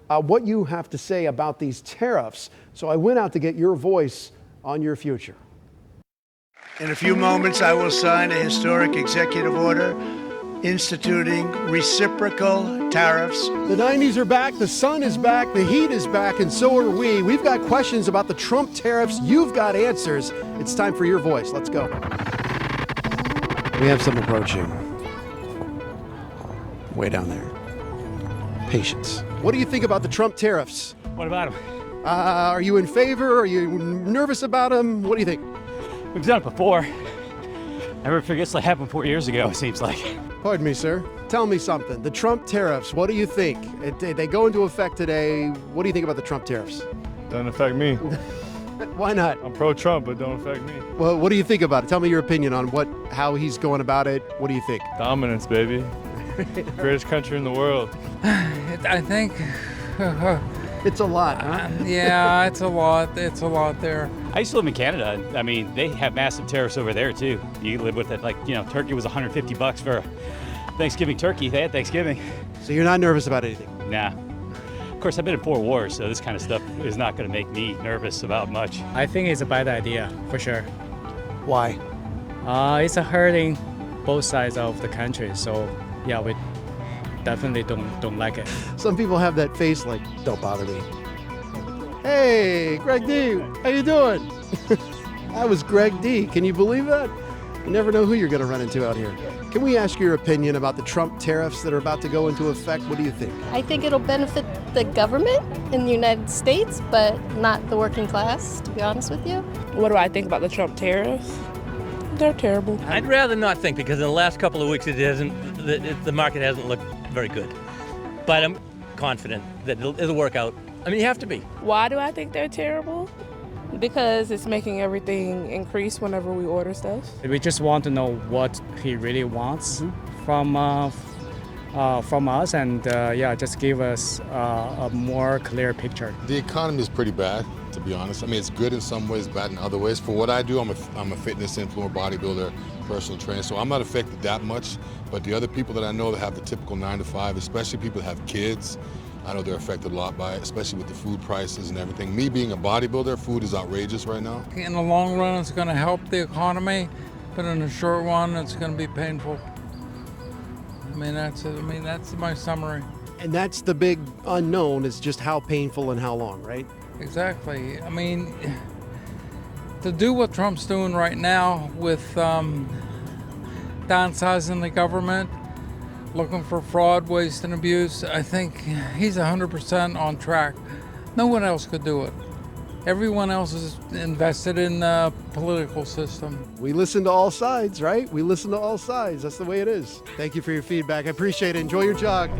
What you have to say about these tariffs. So I went out to get your voice on your future. In a few moments, I will sign a historic executive order instituting reciprocal tariffs. The 90s are back, the sun is back, the heat is back, and so are we. We've got questions about the Trump tariffs. You've got answers. It's time for your voice. Let's go. We have some approaching. Way down there. Patience. What do you think about the Trump tariffs? What about them? Are you in favor? Are you nervous about them? What do you think? We've done it before. Never forgets like happened 4 years ago, it seems like. Pardon me, sir. Tell me something. The Trump tariffs, what do you think? They go into effect today. What do you think about the Trump tariffs? Doesn't affect me. Why not? I'm pro-Trump, but don't affect me. Well, what do you think about it? Tell me your opinion on how he's going about it. What do you think? Dominance, baby. Greatest country in the world. I think It's a lot, huh? yeah, it's a lot. It's a lot there. I used to live in Canada. I mean, they have massive tariffs over there too. You live with it, like, turkey was $150 for Thanksgiving turkey. They had Thanksgiving. So you're not nervous about anything? Nah. Of course, I've been in 4 wars, so this kind of stuff is not going to make me nervous about much. I think it's a bad idea, for sure. Why? It's hurting both sides of the country, so yeah, we definitely don't like it. Some people have that face like, don't bother me. Hey, Greg D, how you doing? That was Greg D. Can you believe that? You never know who you're going to run into out here. Can we ask your opinion about the Trump tariffs that are about to go into effect? What do you think? I think it'll benefit the government in the United States, but not the working class, to be honest with you. What do I think about the Trump tariffs? They're terrible. I'd rather not think, because in the last couple of weeks the market hasn't looked very good. But I'm confident that it'll work out. I mean, you have to be. Why do I think they're terrible? Because it's making everything increase whenever we order stuff. We just want to know what he really wants from us, and just give us a more clear picture. The economy is pretty bad, to be honest. I mean, it's good in some ways, bad in other ways. For what I do, I'm a fitness influencer, bodybuilder, personal trainer, so I'm not affected that much. But the other people that I know that have the typical 9 to 5, especially people that have kids, I know they're affected a lot by it, especially with the food prices and everything. Me being a bodybuilder, food is outrageous right now. In the long run, it's going to help the economy, but in the short run, it's going to be painful. That's my summary. And that's the big unknown, is just how painful and how long, right? Exactly. I mean, to do what Trump's doing right now with downsizing the government, looking for fraud, waste, and abuse, I think he's 100% on track. No one else could do it. Everyone else is invested in the political system. We listen to all sides, right? We listen to all sides. That's the way it is. Thank you for your feedback. I appreciate it. Enjoy your jog.